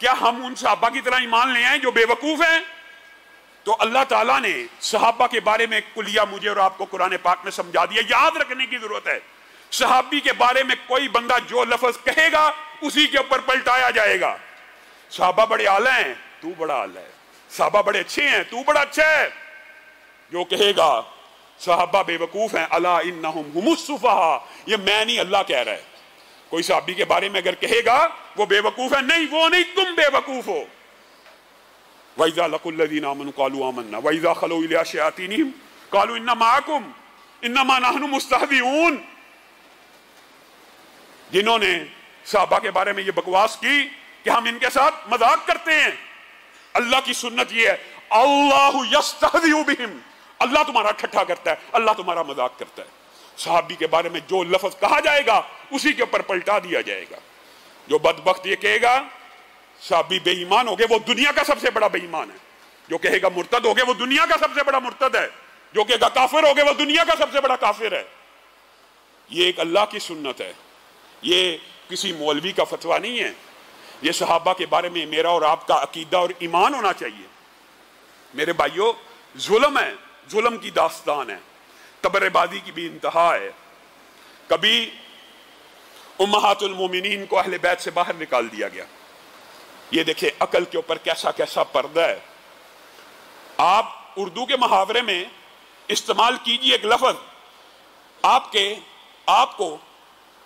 کیا ہم ان صحابہ کی طرح ایمان لے آئیں جو بے وقوف ہیں؟ تو اللہ تعالیٰ نے صحابہ کے بارے میں کلیہ مجھے اور آپ کو قرآن پاک میں سمجھا دیا. یاد رکھنے کی ضرورت ہے، صحابی کے بارے میں کوئی بندہ جو لفظ کہے گا اسی کے اوپر پلٹایا جائے گا. صحابہ بڑے اعلیٰ ہیں، تو بڑا اعلیٰ ہے. صحابہ بڑے اچھے ہیں، تو بڑا اچھا ہے. جو کہے گا صحابہ بے وقوف ہیں، الا انہم ہم السفہاء، یہ میں نہیں، اللہ کہہ رہا ہے. کوئی صحابی کے بارے میں اگر کہے گا وہ بے وقوف ہے، نہیں وہ نہیں، تم بے وقوف ہو. وَإِذَا لَقُوا الَّذِينَ آمَنُوا قَالُوا آمَنَّا وَإِذَا خَلَوْا إِلَىٰ شَيَاطِينِهِمْ قَالُوا إِنَّا مَعَكُمْ إِنَّمَا نَحْنُ مُسْتَهْزِئُونَ. جنہوں نے صحابہ کے بارے میں یہ بکواس کی کہ ہم ان کے ساتھ مذاق کرتے ہیں، اللہ کی سنت یہ ہے اللہ یستہزئ بہم، اللہ تمہارا ٹھٹھا کرتا ہے، اللہ تمہارا مذاق کرتا ہے. صحابی کے بارے میں جو لفظ کہا جائے گا اسی کے اوپر پلٹا دیا جائے گا. جو بدبخت یہ کہے گا صحابی بے ایمان ہو گئے، وہ دنیا کا سب سے بڑا بے ایمان ہے. جو کہے گا مرتد ہو گئے، وہ دنیا کا سب سے بڑا مرتد ہے. جو کہے گا کافر ہو گئے، وہ دنیا کا سب سے بڑا کافر ہے. یہ ایک اللہ کی سنت ہے، یہ کسی مولوی کا فتویٰ نہیں ہے. یہ صحابہ کے بارے میں میرا اور آپ کا عقیدہ اور ایمان ہونا چاہیے. میرے بھائیو، ظلم ہے، ظلم کی داستان ہے، تبر بازی کی بھی انتہا ہے. کبھی امہات المومنین کو اہل بیت سے باہر نکال دیا گیا. یہ دیکھیں عقل کے اوپر کیسا کیسا پردہ ہے. آپ اردو کے محاورے میں استعمال کیجئے ایک لفظ، آپ کو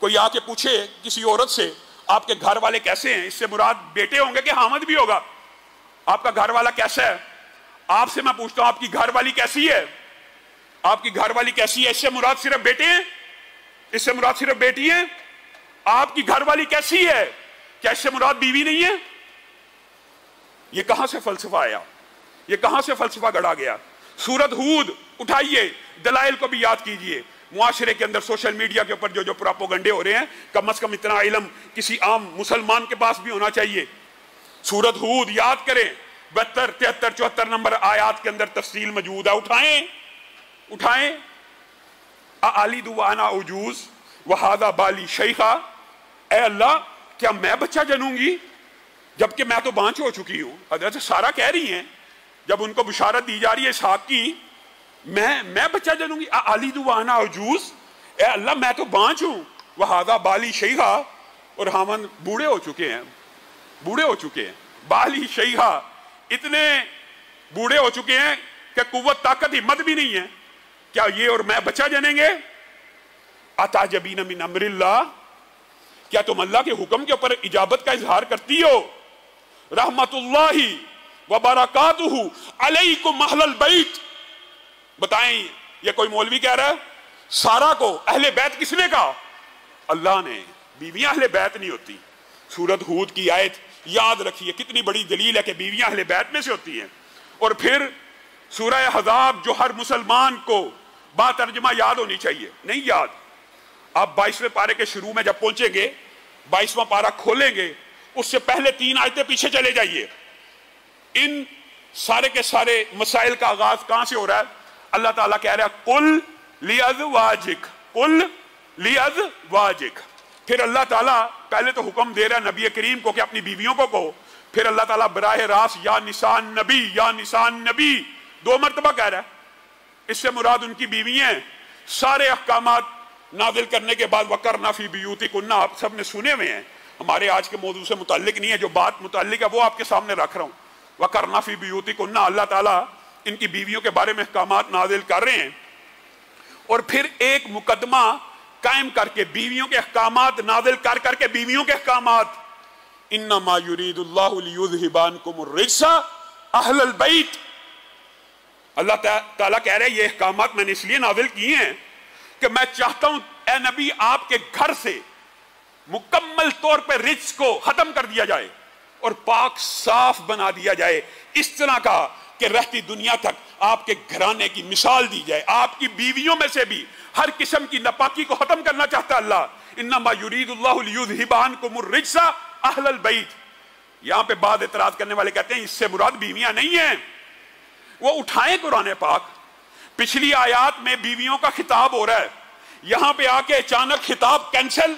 کوئی آ کے پوچھے کسی عورت سے آپ کے گھر والے کیسے ہیں، اس سے مراد بیٹے ہوں گے کہ حامد بھی ہوگا. آپ کا گھر والا کیسا ہے؟ آپ سے میں پوچھتا ہوں آپ کی گھر والی کیسی ہے؟ آپ کی گھر والی کیسی ہے؟ اس سے مراد صرف بیٹے ہیں؟ اس سے مراد صرف بیٹی ہیں؟ آپ کی گھر والی کیسی ہے؟ کیا اس سے مراد بیوی نہیں ہے؟ یہ کہاں سے فلسفہ آیا؟ یہ کہاں سے فلسفہ گڑا گیا؟ سورۃ ہود اٹھائیے، دلائل کو بھی یاد کیجئے. معاشرے کے اندر سوشل میڈیا کے اوپر جو پراپوگنڈے ہو رہے ہیں، کم از کم اتنا علم کسی عام مسلمان کے پاس بھی ہونا چاہیے. سورۃ ہود یاد کریں، 72 73 74 نمبر آیات کے اندر تفصیل موجود ہے. اٹھائیں. اَأَلِدُ وَأَنَا عُجُوزٌ وَهَذَا بَالِي شَيْخًا، اے اللہ کیا میں بچہ جنوں گی جبکہ میں تو بانجھ ہو چکی ہوں. حضرت سارہ کہہ رہی ہیں جب ان کو بشارت دی جا رہی ہے اسحاق کی، میں بچہ جنوں گی. اَأَلِدُ وَأَنَا عُجُوزٌ، اے اللہ میں تو بانجھ ہوں. وَهَذَا بَالِي شَيْخًا، اور ہمن بوڑھے ہو چکے ہیں، بوڑھے ہو چکے ہیں. بالی شیخا، اتنے بوڑھے ہو چکے ہیں کہ قوت طاقت ہمت بھی نہیں ہے. کیا یہ اور میں بچہ جنیں گے؟ اتعجبین من امر اللہ، کیا تم اللہ کے حکم کے اوپر اجابت کا اظہار کرتی ہو؟ رحمت اللہ وبرکاتہ علیکم اہل البیت. بتائیں یہ کوئی مولوی کہہ رہا ہے؟ سارہ کو اہل بیت کس نے کہا؟ اللہ نے. بیویاں اہل بیت نہیں ہوتی. سورۃ ہود کی آیت یاد رکھیے، کتنی بڑی دلیل ہے کہ بیویاں اہل بیت میں سے ہوتی ہیں. اور پھر سورہ احزاب جو ہر مسلمان کو با ترجمہ یاد ہونی چاہیے، نہیں یاد. آپ 22ویں پارے کے شروع میں جب پہنچیں گے، 22واں پارہ کھولیں گے، اس سے پہلے 3 آیتیں پیچھے چلے جائیے. ان سارے کے سارے مسائل کا آغاز کہاں سے ہو رہا ہے؟ اللہ تعالیٰ کہہ رہا ہے قُلْ لِأَزْوَاجِكَ، قُلْ لِأَزْوَاجِكَ. پھر اللہ تعالیٰ پہلے تو حکم دے رہا ہے نبی کریم کو کہ اپنی بیویوں کو کہو، پھر اللہ تعالیٰ براہ راست یا نساء نبی، یا نساء نبی 2 مرتبہ کہہ رہا ہے. اس سے مراد ان کی بیویاں ہیں. سارے احکامات نازل کرنے کے بعد وَقَرْنَ فِي بِيُوتِكُنَّ، آپ سب نے سنے ہوئے ہیں، ہمارے آج کے موضوع سے متعلق نہیں ہے، جو بات متعلق ہے وہ آپ کے سامنے رکھ رہا ہوں. وَقَرْنَ فِي بِيُوتِكُنَّ، اللہ تعالیٰ ان کی بیویوں کے بارے میں احکامات نازل کر رہے ہیں. اور پھر ایک مقدمہ قائم کر کے بیویوں کے احکامات نازل کر کر کے بیویوں کے احکامات، انما یرید اللہ لیذھب عنکم الرجس اہل البیت. اللہ تعالیٰ کہہ رہے ہیں یہ احکامات میں نے اس لیے نازل کیے ہیں کہ میں چاہتا ہوں اے نبی آپ کے گھر سے مکمل طور پہ رجس کو ختم کر دیا جائے اور پاک صاف بنا دیا جائے، اس طرح کا کہ رہتی دنیا تک آپ کے گھرانے کی مثال دی جائے. آپ کی بیویوں میں سے بھی ہر قسم کی ناپاکی کو ختم کرنا چاہتا اللہ. انما یرید اللہ لیذھب عنکم الرجس اہل البیت. یہاں پہ بعد اعتراض کرنے والے کہتے ہیں اس سے مراد بیویاں نہیں ہیں. وہ اٹھائیں قرآن پاک، پچھلی آیات میں بیویوں کا خطاب ہو رہا ہے، یہاں پہ آ کے اچانک خطاب کینسل،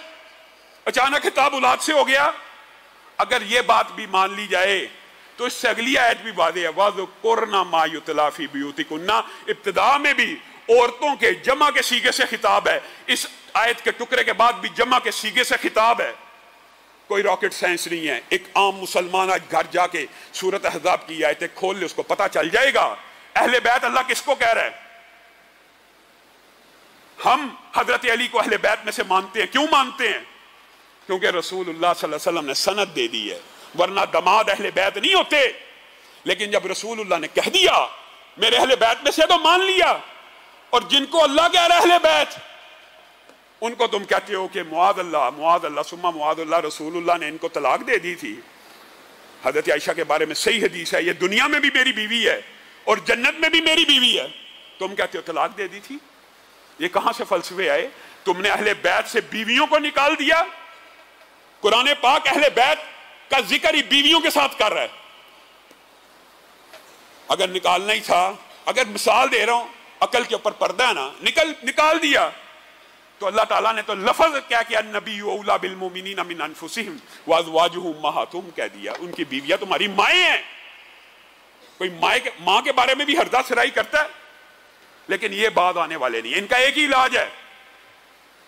اچانک خطاب اولاد سے ہو گیا. اگر یہ بات بھی مان لی جائے تو اس سے اگلی آیت بھی واضح ہے، وَذْكُرْنَ مَا يُتْلَىٰ فِي بُيُوتِكُنَّ، ابتدا میں بھی عورتوں کے جمع کے صیغے سے خطاب ہے، اس آیت کے ٹکڑے کے بعد بھی جمع کے صیغے سے خطاب ہے۔ کوئی راکٹ سائنس نہیں ہے، ایک عام مسلمان آج گھر جا کے سورۃ احزاب کی آیتیں کھول لے، اس کو پتہ چل جائے گا اہل بیت اللہ کس کو کہہ رہا ہے۔ ہم حضرت علی کو اہل بیت میں سے مانتے ہیں، کیوں مانتے ہیں؟ کیونکہ رسول اللہ صلی اللہ علیہ وسلم نے سند دے دی ہے، ورنہ دماد اہل بیت نہیں ہوتے۔ لیکن جب رسول اللہ نے کہہ دیا میرے اہل بیت میں سے، تو مان لیا۔ اور جن کو اللہ کہہ رہا ہے اہل بیت، ان کو تم کہتے ہو کہ معاذ اللہ ثم معاذ اللہ، رسول اللہ نے ان کو طلاق دے دی تھی۔ حضرت عائشہ کے بارے میں صحیح حدیث ہے، یہ دنیا میں بھی میری بیوی ہے اور جنت میں بھی میری بیوی ہے، تم کہتے ہو طلاق دے دی تھی۔ یہ کہاں سے فلسفے آئے؟ تم نے اہل بیت سے بیویوں کو نکال دیا۔ قرآن پاک اہل بیت کا ذکر ہی بیویوں کے ساتھ کر رہا ہے۔ اگر نکالنا ہی تھا، اگر مثال دے رہا ہوں، عقل کے اوپر پردہ ہے نا، نکال دیا تو اللہ تعالیٰ نے تو لفظ کیا کہ النبی اولیٰ بالمؤمنین من انفسہم وازواجہ امہاتہم کہہ دیا، ان کی بیویاں تمہاری مائیں ہیں۔ کوئی ماں کے بارے میں بھی ہردہ سرائی کرتا ہے، لیکن یہ بات آنے والے نہیں، ان کا ایک ہی علاج ہے،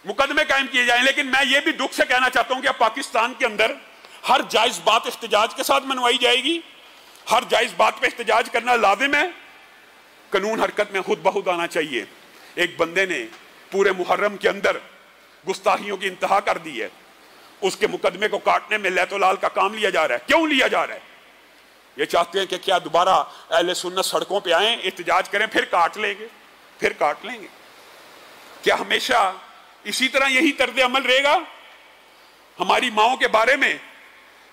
مقدمے قائم کیے جائیں۔ لیکن میں یہ بھی دکھ سے کہنا چاہتا ہوں کہ اب پاکستان کے اندر ہر جائز بات احتجاج کے ساتھ منوائی جائے گی، ہر جائز بات پہ احتجاج کرنا لازم ہے۔ قانون حرکت میں خود بخود آنا چاہیے۔ ایک بندے نے پورے محرم کے اندر گستاخیوں کی انتہا کر دی ہے، اس کے مقدمے کو کاٹنے میں لیت و لال کا کام لیا جا رہا ہے۔ کیوں لیا جا رہا ہے؟ یہ چاہتے ہیں کہ کیا دوبارہ اہل سنت سڑکوں پہ آئیں، احتجاج کریں، پھر کاٹ لیں گے۔ کیا ہمیشہ اسی طرح یہی طرز عمل رہے گا؟ ہماری ماؤں کے بارے میں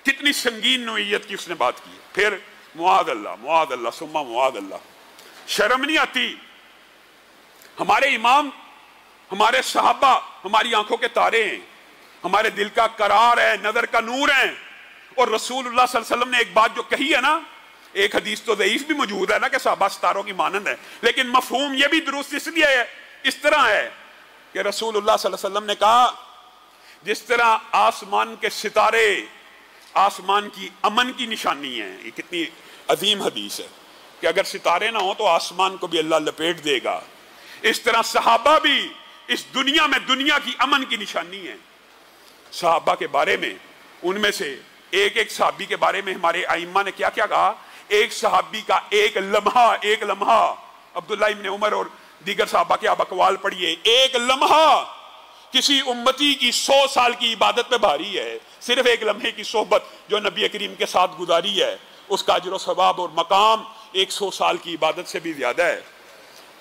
کتنی سنگین نوعیت کی اس نے بات کی ہے۔ پھر معاذ اللہ ثم معاذ اللہ، شرم نہیں آتی؟ ہمارے امام، ہمارے صحابہ ہماری آنکھوں کے تارے ہیں، ہمارے دل کا قرار ہے، نظر کا نور ہیں۔ اور رسول اللہ صلی اللہ علیہ وسلم نے ایک بات جو کہی ہے نا، ایک حدیث تو ضعیف بھی موجود ہے نا کہ صحابہ ستاروں کی مانند ہے، لیکن مفہوم یہ بھی درست اس لیے ہے، اس طرح ہے کہ رسول اللہ صلی اللہ علیہ وسلم نے کہا جس طرح آسمان کے ستارے آسمان کی امن کی نشانی ہیں۔ یہ کتنی عظیم حدیث ہے کہ اگر ستارے نہ ہوں تو آسمان کو بھی اللہ لپیٹ دے گا، اس طرح صحابہ بھی اس دنیا میں دنیا کی امن کی نشانی ہے۔ صحابہ کے بارے میں، ان میں سے ایک صحابی کے بارے میں ہمارے ائمہ نے کیا کہا؟ ایک صحابی کا ایک لمحہ، عبداللہ ابن عمر اور دیگر صحابہ کے آپ اقوال پڑھیے، ایک لمحہ کسی امتی کی 100 سال کی عبادت پہ بھاری ہے۔ صرف ایک لمحے کی صحبت جو نبی کریم کے ساتھ گزاری ہے، اس کا اجر و ثواب اور مقام 100 سال کی عبادت سے بھی زیادہ ہے۔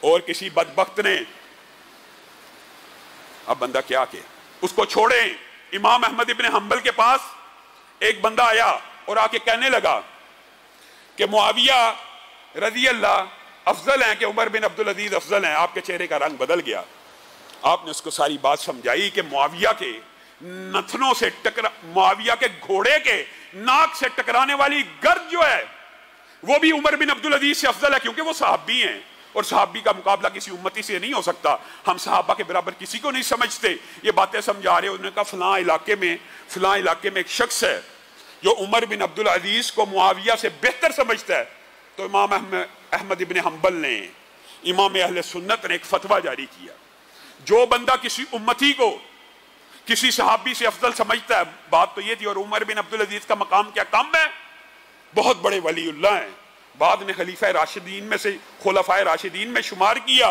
اور کسی بدبخت نے، اب بندہ کیا کہ اس کو چھوڑیں، امام احمد ابن حنبل کے پاس ایک بندہ آیا اور آ کے کہنے لگا کہ معاویہ رضی اللہ افضل ہیں کہ عمر بن عبدالعزیز افضل ہیں۔ آپ کے چہرے کا رنگ بدل گیا۔ آپ نے اس کو ساری بات سمجھائی کہ معاویہ کے نتنوں سے معاویہ کے گھوڑے کے ناک سے ٹکرانے والی گرد جو ہے وہ بھی عمر بن عبدالعزیز سے افضل ہے، کیونکہ وہ صحابی ہیں، اور صحابی کا مقابلہ کسی امتی سے نہیں ہو سکتا۔ ہم صحابہ کے برابر کسی کو نہیں سمجھتے۔ یہ باتیں سمجھا رہے، انہوں نے کہا فلاں علاقے میں ایک شخص ہے جو عمر بن عبدالعزیز کو معاویہ سے بہتر سمجھتا ہے۔ تو امام احمد ابن حنبل نے، امام اہل سنت نے ایک فتویٰ جاری کیا، جو بندہ کسی امتی کو کسی صحابی سے افضل سمجھتا ہے، بات تو یہ تھی، اور عمر بن عبدالعزیز کا مقام کیا کم ہے؟ بہت بڑے ولی اللہ ہیں، بعد میں خلیفہ راشدین میں سے، خلفائے راشدین میں شمار کیا،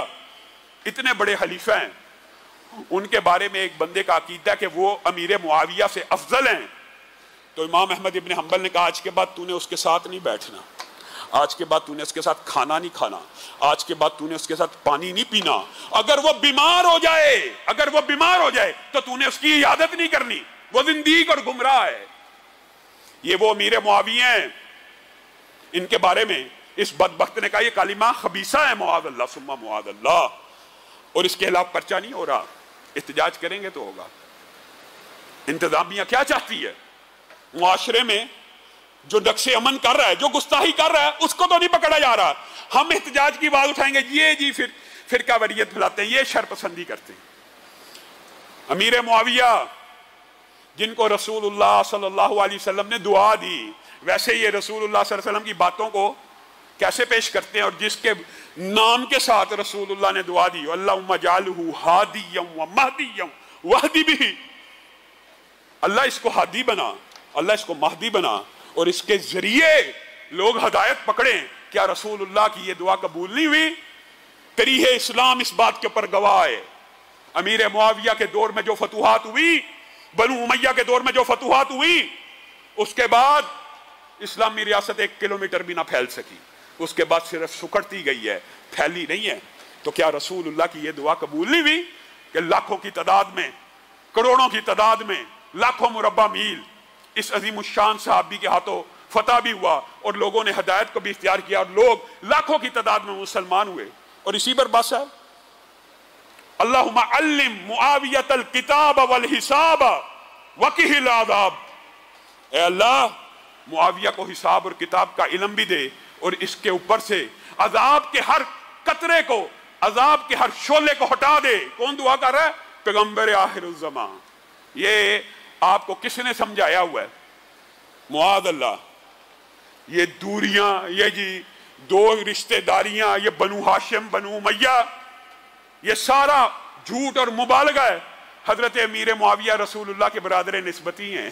اتنے بڑے خلیفہ ہیں۔ ان کے بارے میں ایک بندے کا عقیدہ ہے کہ وہ امیر معاویہ سے افضل ہیں۔ تو امام احمد ابن حنبل نے کہا آج کے بعد تو نے اس کے ساتھ نہیں بیٹھنا، آج کے بعد تو نے اس کے ساتھ کھانا نہیں کھانا، آج کے بعد تو نے اس کے ساتھ پانی نہیں پینا۔ اگر وہ بیمار ہو جائے تو تو نے اس کی عیادت نہیں کرنی، وہ زندیق اور گمراہ ہے۔ یہ وہ امیر معاویہ ہیں، ان کے بارے میں اس بدبخت نے کہا یہ کلمہ خبیثہ ہے، معاذ اللہ ثم معاذ اللہ، اور اس کے خلاف پرچہ نہیں ہو رہا۔ احتجاج کریں گے تو ہوگا۔ انتظامیہ کیا چاہتی ہے؟ معاشرے میں جو نقش امن کر رہا ہے، جو گستاخی کر رہا ہے، اس کو تو نہیں پکڑا جا رہا۔ ہم احتجاج کی بات اٹھائیں گے، یہ جی پھر فرقہ واریت پھیلاتے ہیں، یہ شر پسندی کرتے ہیں۔ امیر معاویہ جن کو رسول اللہ صلی اللہ علیہ وسلم نے دعا دی، ویسے یہ رسول اللہ صلی اللہ علیہ وسلم کی باتوں کو کیسے پیش کرتے ہیں، اور جس کے نام کے ساتھ رسول اللہ نے دعا دی، اللہم اجعلہ ہادیا ومہدیا واہدی بہ، اللہ اس کو ہادی بنا، اللہ اس کو مہدی بنا، اور اس کے ذریعے لوگ ہدایت پکڑیں۔ کیا رسول اللہ کی یہ دعا قبول نہیں ہوئی؟ تاریخ اسلام اس بات کے اوپر گواہ ہے۔ امیر معاویہ کے دور میں جو فتوحات ہوئی، بنو امیہ کے دور میں جو فتوحات ہوئی، اس کے بعد اسلامی ریاست 1 کلومیٹر بھی نہ پھیل سکی، اس کے بعد صرف سکڑتی گئی ہے، پھیلی نہیں ہے۔ تو کیا رسول اللہ کی یہ دعا قبول نہیں ہوئی کہ لاکھوں کی تعداد میں، کروڑوں کی تعداد میں، لاکھوں مربع میل اس عظیم الشان صحابی کے ہاتھوں فتح بھی ہوا، اور لوگوں نے ہدایت کو بھی اختیار کیا، اور لوگ لاکھوں کی تعداد میں مسلمان ہوئے؟ اور اسی پر بس ہے، اللہم علم معاویۃ الکتاب والحساب وقہ العذاب، اے اللہ معاویہ کو حساب اور کتاب کا علم بھی دے، اور اس کے اوپر سے عذاب کے ہر قطرے کو، عذاب کے ہر شعلے کو ہٹا دے۔ کون دعا کر رہا ہے؟ پیغمبر آخر الزمان۔ یہ آپ کو کس نے سمجھایا ہوا ہے؟ معاذ اللہ، یہ دوریاں، یہ جی دو رشتہ داریاں، یہ بنو ہاشم بنو امیہ، یہ سارا جھوٹ اور مبالغہ ہے۔ حضرت امیر معاویہ رسول اللہ کے برادر نسبتی ہیں۔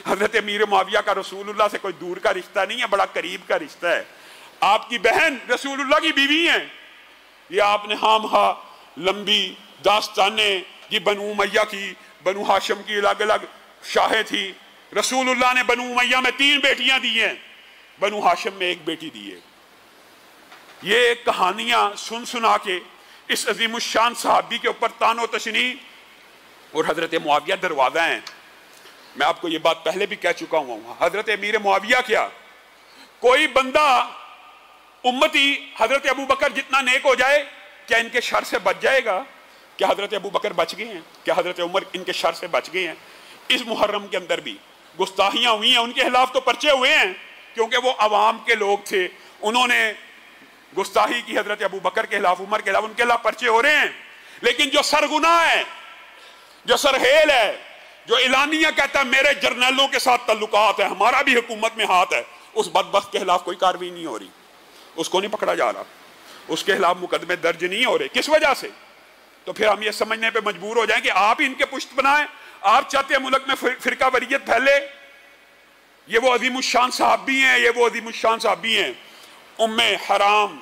حضرت امیر معاویہ کا رسول اللہ سے کوئی دور کا رشتہ نہیں ہے، بڑا قریب کا رشتہ ہے۔ آپ کی بہن رسول اللہ کی بیوی ہیں۔ یہ آپ نے ہاں لمبی داستانیں، یہ بنو امیہ کی، بنو ہاشم کی الگ الگ شاہیں تھی۔ رسول اللہ نے بنو امیہ میں 3 بیٹیاں دی ہیں، بنو ہاشم میں 1 بیٹی دی ہے۔ یہ کہانیاں سن سنا کے اس عظیم الشان صحابی کے اوپر تان و تشنیع، اور حضرت معاویہ دروازہ ہیں۔ میں آپ کو یہ بات پہلے بھی کہہ چکا ہوں، حضرت امیر معاویہ کیا، کوئی بندہ امتی حضرت ابو بکر جتنا نیک ہو جائے، کیا ان کے شر سے بچ جائے گا؟ کیا حضرت ابو بکر بچ گئے ہیں؟ کیا حضرت عمر ان کے شر سے بچ گئے ہیں؟ اس محرم کے اندر بھی گستاخیاں ہوئی ہیں، ان کے خلاف تو پرچے ہوئے ہیں، کیونکہ وہ عوام کے لوگ تھے، انہوں نے گستاخی کی حضرت ابو بکر کے خلاف، عمر کے خلاف، ان کے خلاف پرچے ہو رہے ہیں۔ لیکن جو سرگناہ ہے، جو سرہیل ہے، جو اعلانیہ کہتا ہے میرے جرنیلوں کے ساتھ تعلقات ہیں، ہمارا بھی حکومت میں ہاتھ ہے، اس بدبخت کے خلاف کوئی کارروائی نہیں ہو رہی، اس کو نہیں پکڑا جا رہا، اس کے خلاف مقدمے درج نہیں ہو رہے۔ کس وجہ سے؟ تو پھر ہم یہ سمجھنے پہ مجبور ہو جائیں کہ آپ ان کے پشت بنائیں، آپ چاہتے ہیں ملک میں فرقہ واریت پھیلے۔ یہ وہ عظیم الشان صحابی ہیں، یہ وہ عظیم الشان صحابی ہیں۔ ام حرام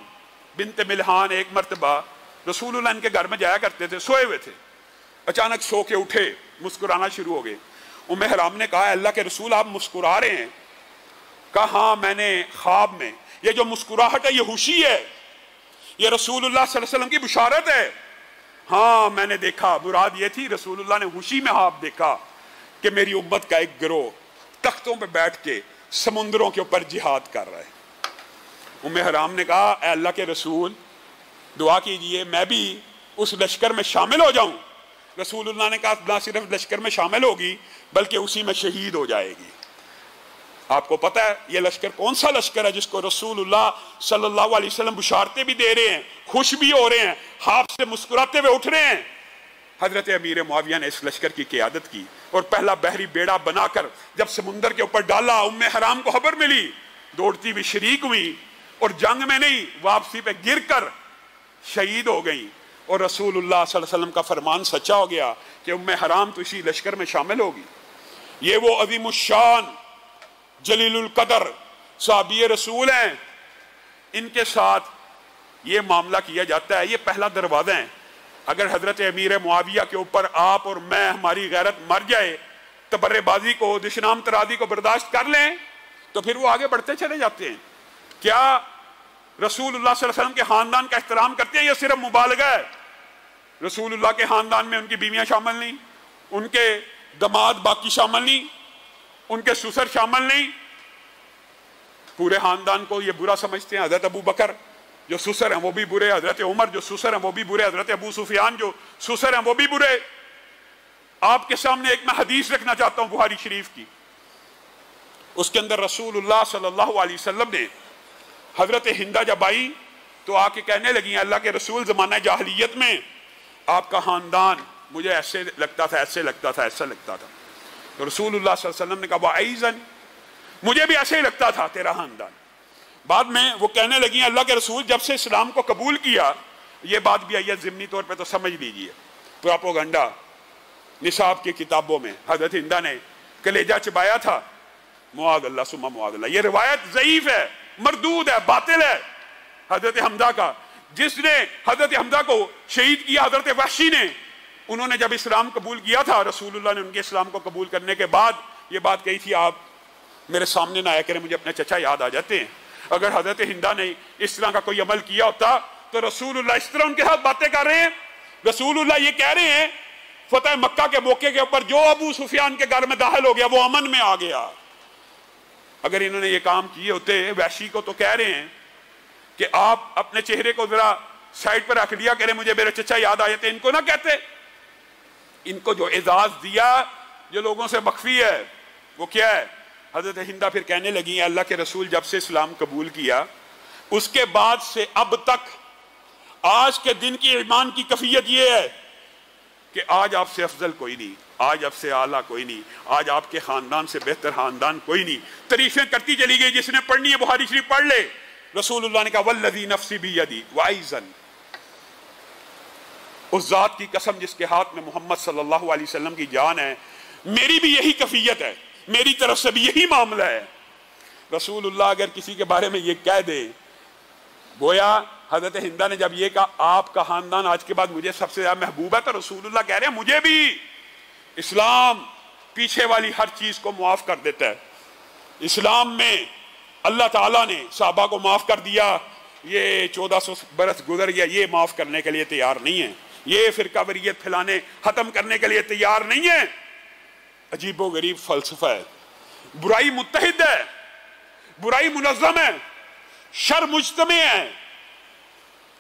بنت ملحان ایک مرتبہ رسول اللہ ان کے گھر میں جایا کرتے تھے، سوئے ہوئے تھے، اچانک سو کے اٹھے، مسکرانا شروع ہو گئے۔ ام حرام نے کہا اللہ کے رسول آپ مسکرا رہے ہیں؟ کہا ہاں میں نے خواب میں، یہ جو مسکراہٹ ہے یہ خوشی ہے، یہ رسول اللہ صلی اللہ علیہ وسلم کی بشارت ہے۔ ہاں میں نے دیکھا، مراد یہ تھی رسول اللہ نے خوشی میں خواب دیکھا کہ میری امت کا ایک گروہ تختوں پہ بیٹھ کے سمندروں کے اوپر جہاد کر رہا ہے۔ ام حرام نے کہا اے اللہ کے رسول دعا کیجئے میں بھی اس لشکر میں شامل ہو جاؤں۔ رسول اللہ نے کہا نہ صرف لشکر میں شامل ہوگی بلکہ اسی میں شہید ہو جائے گی۔ آپ کو پتہ ہے یہ لشکر کون سا لشکر ہے جس کو رسول اللہ صلی اللہ علیہ وسلم بشارتیں بھی دے رہے ہیں، خوش بھی ہو رہے ہیں، خواب سے مسکراتے ہوئے اٹھ رہے ہیں؟ حضرت امیر معاویہ نے اس لشکر کی قیادت کی اور پہلا بحری بیڑا بنا کر جب سمندر کے اوپر ڈالا، ام حرام کو خبر ملی، دوڑتی بھی شریک ہوئی اور جنگ میں نہیں واپسی پہ گر کر شہید ہو گئی، اور رسول اللہ صلی اللہ علیہ وسلم کا فرمان سچا ہو گیا کہ ام حرام تو اسی لشکر میں شامل ہوگی۔ یہ وہ عظیم الشان جلیل القدر صحابی رسول ہیں، ان کے ساتھ یہ معاملہ کیا جاتا ہے۔ یہ پہلا دروازہ ہے۔ اگر حضرت امیر معاویہ کے اوپر آپ اور میں، ہماری غیرت مر جائے، تبرے بازی کو، دشنام ترازی کو برداشت کر لیں تو پھر وہ آگے بڑھتے چلے جاتے ہیں۔ کیا رسول اللہ صلی اللہ علیہ وسلم کے خاندان کا احترام کرتے ہیں؟ یہ صرف مبالغہ ہے۔ رسول اللہ کے خاندان میں ان کی بیویاں شامل نہیں، ان کے داماد باقی شامل نہیں، ان کے سسر شامل نہیں، پورے خاندان کو یہ برا سمجھتے ہیں۔ حضرت ابو بکر جو سسر ہیں وہ بھی برے، حضرت عمر جو سسر ہیں وہ بھی برے، حضرت ابو سفیان جو سسر ہیں وہ بھی برے۔ آپ کے سامنے ایک میں حدیث رکھنا چاہتا ہوں بخاری شریف کی، اس کے اندر رسول اللہ صلی اللہ علیہ وسلم نے حضرت ہندہ جب آئی تو آ کے کہنے لگی اللہ کے رسول زمانہ جاہلیت میں آپ کا خاندان مجھے ایسے لگتا تھا، ایسے لگتا تھا، ایسا لگتا تھا۔ تو رسولullah صلی اللہ علیہ وسلم نے کہا وَعَيْزًا، مجھے بھی ایسے ہی لگتا تھا تیرا خاندان۔ بعد میں وہ کہنے لگی اللہ کے رسول جب سے اسلام کو قبول کیا، یہ بات بھی آئی ہے ضمنی طور پہ تو سمجھ لیجئے، پروپوگنڈا نصاب کی کتابوں میں حضرت ہندہ نے کلیجہ چبایا تھا، معاذ اللہ ثم معاذ اللہ، یہ روایت ضعیف ہے، مردود ہے، باطل ہے۔ حضرت حمزہ کا، جس نے حضرت حمزہ کو شہید کیا حضرت وحشی نے، انہوں نے جب اسلام قبول کیا تھا، رسول اللہ نے ان کے اسلام کو قبول کرنے کے بعد یہ بات کہی تھی آپ میرے سامنے نہ آیا کریں، مجھے اپنے چچا یاد آ جاتے ہیں۔ اگر حضرت ہندہ نے اس طرح کا کوئی عمل کیا ہوتا تو رسول اللہ اس طرح ان کے ساتھ باتیں کر رہے ہیں؟ رسول اللہ یہ کہہ رہے ہیں فتح مکہ کے موقع کے اوپر جو ابو سفیان کے گھر میں داخل ہو گیا وہ امن میں آ گیا۔ اگر انہوں نے یہ کام کیے ہوتے، وحشی کو تو کہہ رہے ہیں کہ آپ اپنے چہرے کو ذرا سائڈ پر رکھ لیا کریں، مجھے میرے چچا یاد آ جاتے، ان کو نہ کہتے۔ ان کو جو اعزاز دیا جو لوگوں سے مخفی ہے وہ کیا ہے؟ حضرت ہندہ پھر کہنے لگی اللہ کے رسول جب سے اسلام قبول کیا اس کے بعد سے اب تک آج کے دن کی ایمان کی کیفیت یہ ہے کہ آج آپ سے افضل کوئی نہیں، آج آپ سے اعلیٰ کوئی نہیں، آج آپ کے خاندان سے بہتر خاندان کوئی نہیں۔ تعریفیں کرتی چلی گئی، جس نے پڑھنی ہے بخاری شریف پڑھ لے۔ رسول اللہ نے کہا والذی نفسی بیدی وعیزن، اس ذات کی قسم جس کے ہاتھ میں محمد صلی اللہ علیہ وسلم کی جان ہے، میری بھی یہی کیفیت ہے، میری طرف سے بھی یہی معاملہ ہے۔ رسول اللہ اگر کسی کے بارے میں یہ کہہ دے، گویا حضرت ہندہ نے جب یہ کہا آپ کا خاندان آج کے بعد مجھے سب سے زیادہ محبوب ہے، تو رسول اللہ کہہ رہے ہیں مجھے بھی اسلام پیچھے والی ہر چیز کو معاف کر دیتا ہے۔ اسلام میں اللہ تعالیٰ نے صحابہ کو معاف کر دیا، یہ 1400 برس گزر گیا، یہ معاف کرنے کے لیے تیار نہیں ہے، یہ فرقہ واریت پھیلانے ختم کرنے کے لیے تیار نہیں ہے۔ عجیب و غریب فلسفہ ہے، برائی متحد ہے، برائی منظم ہے، شر مجتمع ہے،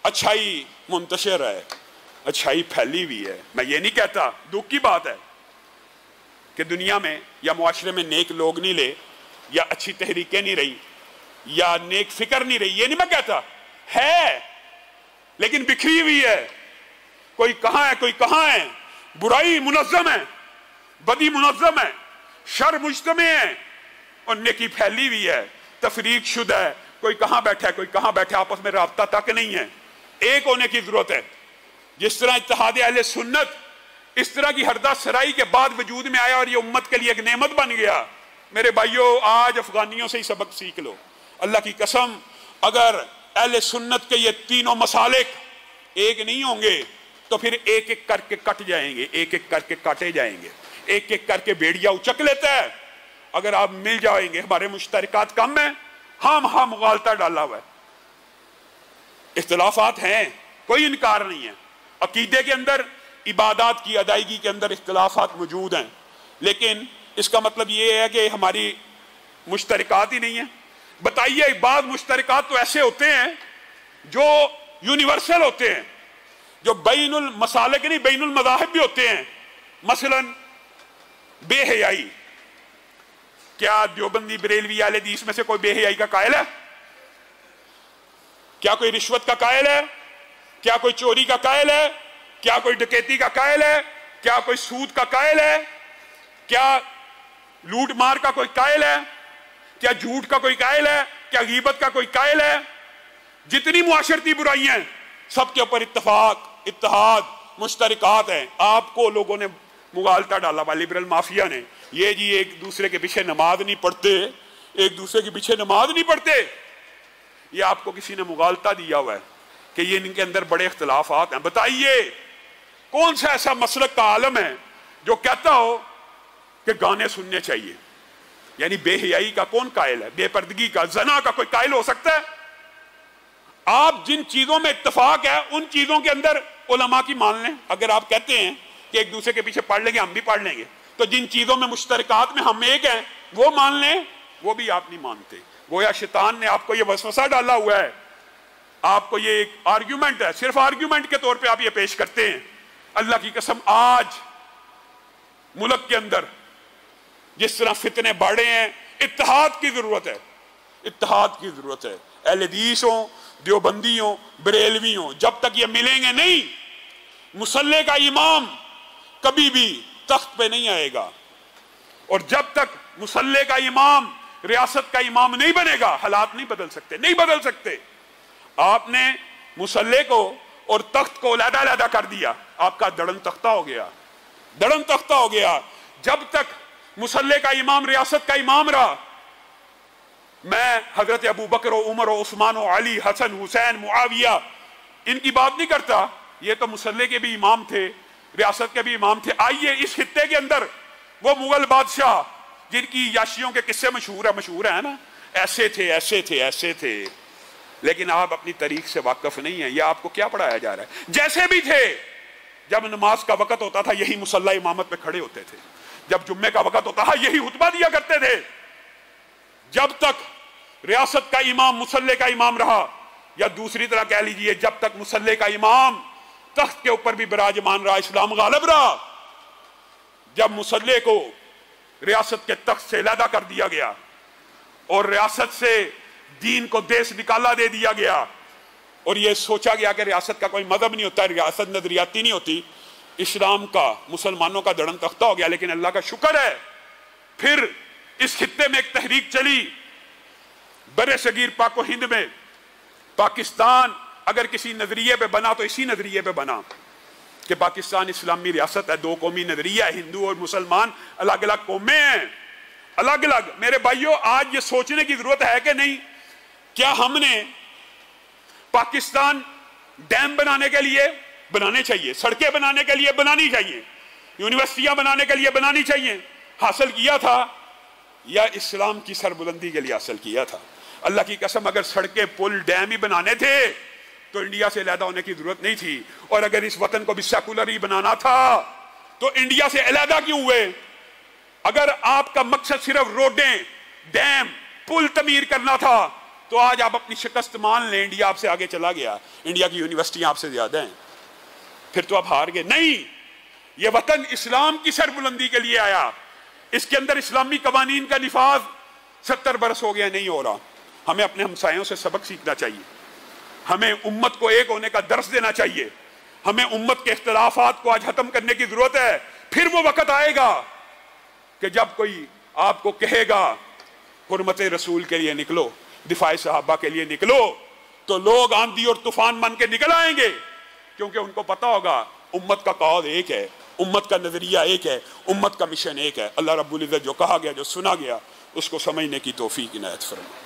اچھائی منتشر ہے، اچھائی پھیلی ہوئی ہے۔ میں یہ نہیں کہتا، دکھ کی بات ہے کہ دنیا میں یا معاشرے میں نیک لوگ نہیں لے، یا اچھی تحریکیں نہیں رہی، یا نیک فکر نہیں رہی، یہ نہیں میں کہتا، ہے لیکن بکھری ہوئی ہے، کوئی کہاں ہے کوئی کہاں ہے، برائی منظم ہے، بدی منظم ہے، شر مجتمع ہے، اور نیکی پھیلی ہوئی ہے، تفریق شدہ ہے، کوئی کہاں بیٹھا ہے کوئی کہاں بیٹھا ہے، آپس میں رابطہ تک نہیں ہے۔ ایک ہونے کی ضرورت ہے۔ جس طرح اتحاد اہل سنت اس طرح کی ہردہ سرائی کے بعد وجود میں آیا اور یہ امت کے لیے ایک نعمت بن گیا، میرے بھائیوں آج افغانیوں سے ہی سبق سیکھ لو۔ اللہ کی قسم اگر اہل سنت کے یہ تینوں مسالک ایک نہیں ہوں گے تو پھر ایک ایک کر کے کٹ جائیں گے، ایک ایک کر کے کاٹے جائیں گے، ایک ایک کر کے بیڑیا اچک لیتا ہے۔ اگر آپ مل جائیں گے، ہمارے مشترکات کم ہیں، ہاں مغالطہ ڈالا ہوا ہے، اختلافات ہیں، کوئی انکار نہیں ہے، عقیدے کے اندر عبادات کی ادائیگی کے اندر اختلافات موجود ہیں، لیکن اس کا مطلب یہ ہے کہ ہماری مشترکات ہی نہیں ہیں۔ بتائیے بعض مشترکات تو ایسے ہوتے ہیں جو یونیورسل ہوتے ہیں، جو بین المسالک نہیں بین المذاہب بھی ہوتے ہیں۔ مثلا بے حیائی، کیا دیوبندی بریلوی اہل حدیث میں سے کوئی بے حیائی کا قائل ہے؟ کیا کوئی رشوت کا قائل ہے؟ کیا کوئی چوری کا قائل ہے؟ کیا کوئی ڈکیتی کا قائل ہے؟ کیا کوئی سود کا قائل ہے؟ کیا لوٹ مار کا کوئی قائل ہے؟ کیا جھوٹ کا کوئی قائل ہے؟ کیا غیبت کا کوئی قائل ہے؟ جتنی معاشرتی برائیاں ہیں سب کے اوپر اتفاق، اتحاد، مشترکات ہیں۔ آپ کو لوگوں نے مغالطہ ڈالا ہوا، لبرل مافیا نے، یہ جی ایک دوسرے کے پیچھے نماز نہیں پڑھتے، ایک دوسرے کے پیچھے نماز نہیں پڑھتے، یہ آپ کو کسی نے مغالطہ دیا ہوا ہے کہ یہ ان کے اندر بڑے اختلافات ہیں۔ بتائیے کون سا ایسا مسلک کا عالم ہے جو کہتا ہو کہ گانے سننے چاہیے؟ یعنی بے حیائی کا کون قائل ہے؟ بے پردگی کا، زنا کا کوئی قائل ہو سکتا ہے؟ آپ جن چیزوں میں اتفاق ہے ان چیزوں کے اندر علماء کی مان لیں۔ اگر آپ کہتے ہیں کہ ایک دوسرے کے پیچھے پڑھ لیں گے، ہم بھی پڑھ لیں گے، تو جن چیزوں میں مشترکات میں ہم ایک ہیں وہ مان لیں، وہ بھی آپ نہیں مانتے۔ گویا شیطان نے آپ کو یہ وسوسہ ڈالا ہوا ہے، آپ کو یہ ایک آرگیومنٹ ہے، صرف آرگیومنٹ کے طور پہ آپ یہ پیش کرتے ہیں۔ اللہ کی قسم آج ملک کے اندر جس طرح فتنے بڑھے ہیں، اتحاد کی ضرورت ہے، اتحاد کی ضرورت ہے۔ اہل حدیث ہوں، دیوبندی ہوں، بریلوی ہوں، جب تک یہ ملیں گے نہیں، مسلح کا امام کبھی بھی تخت پہ نہیں آئے گا۔ اور جب تک مسلح کا امام ریاست کا امام نہیں بنے گا حالات نہیں بدل سکتے، نہیں بدل سکتے۔ آپ نے مسلح کو اور تخت کو علیحدہ علیحدہ کر دیا، آپ کا دڑن تختہ ہو گیا، دڑن تختہ ہو گیا۔ جب تک مسلح کا امام ریاست کا امام رہا، میں حضرت ابو بکر و عمر و عثمان و علی، حسن حسین معاویہ ان کی بات نہیں کرتا، یہ تو مسلح کے بھی امام تھے، ریاست کے بھی امام تھے۔ آئیے اس خطے کے اندر وہ مغل بادشاہ جن کی یاشیوں کے قصے مشہور ہیں نا، ایسے تھے ایسے تھے ایسے تھے، لیکن آپ اپنی تاریخ سے واقف نہیں ہیں۔ یہ آپ کو کیا پڑھایا جا رہا ہے؟ جیسے بھی تھے، جب نماز کا وقت ہوتا تھا یہی مصلی امامت پہ کھڑے ہوتے تھے، جب جمعے کا وقت ہوتا تھا یہی خطبہ دیا کرتے تھے۔ جب تک ریاست کا امام مسلح کا امام رہا، یا دوسری طرح کہہ لیجئے جب تک مسلح کا امام تخت کے اوپر بھی براجمان رہا، اسلام غالب رہا۔ جب مسلح کو ریاست کے تخت سے علیحدہ کر دیا گیا اور ریاست سے دین کو دیس نکالا دے دیا گیا، اور یہ سوچا گیا کہ ریاست کا کوئی مذہب نہیں ہوتا، ریاست نظریاتی نہیں ہوتی، اسلام کا مسلمانوں کا دڑن تختہ ہو گیا۔ لیکن اللہ کا شکر ہے پھر اس خطے میں ایک تحریک چلی، برِ صغیر پاک و ہند میں پاکستان اگر کسی نظریے پہ بنا تو اسی نظریے پہ بنا کہ پاکستان اسلامی ریاست ہے، دو قومی نظریہ ہے، ہندو اور مسلمان الگ الگ قومیں ہیں، الگ الگ۔ میرے بھائیوں، آج یہ سوچنے کی ضرورت ہے کہ نہیں، کیا ہم نے پاکستان ڈیم بنانے کے لیے بنانے چاہیے، سڑکیں بنانے کے لیے بنانی چاہیے، یونیورسٹیاں بنانے کے لیے بنانی چاہیے، حاصل کیا تھا، یا اسلام کی سربلندی کے لیے حاصل کیا تھا؟ اللہ کی قسم اگر سڑکیں پل ڈیم ہی بنانے تھے تو انڈیا سے علیحدہ ہونے کی ضرورت نہیں تھی، اور اگر اس وطن کو بھی سیکولر ہی بنانا تھا تو انڈیا سے علیحدہ کیوں ہوئے؟ اگر آپ کا مقصد صرف روڈیں، ڈیم، پل تعمیر کرنا تھا تو آج آپ اپنی شکست مان لیں، انڈیا آپ سے آگے چلا گیا، انڈیا کی یونیورسٹیاں آپ سے زیادہ ہیں، پھر تو آپ ہار گئے۔ نہیں، یہ وطن اسلام کی سربلندی کے لیے آیا، اس کے اندر اسلامی قوانین کا نفاذ 70 برس ہو گیا، نہیں ہو رہا۔ ہمیں اپنے ہمسایوں سے سبق سیکھنا چاہیے، ہمیں امت کو ایک ہونے کا درس دینا چاہیے، ہمیں امت کے اختلافات کو آج ختم کرنے کی ضرورت ہے۔ پھر وہ وقت آئے گا کہ جب کوئی آپ کو کہے گا حرمت رسول کے لیے نکلو، دفاع صحابہ کے لیے نکلو، تو لوگ آندھی اور طوفان بن کے نکل آئیں گے، کیونکہ ان کو پتا ہوگا امت کا قائد ایک ہے، امت کا نظریہ ایک ہے، امت کا مشن ایک ہے۔ اللہ رب العزت جو کہا گیا، جو سنا گیا، اس کو سمجھنے کی توفیق عنایت فرمائے۔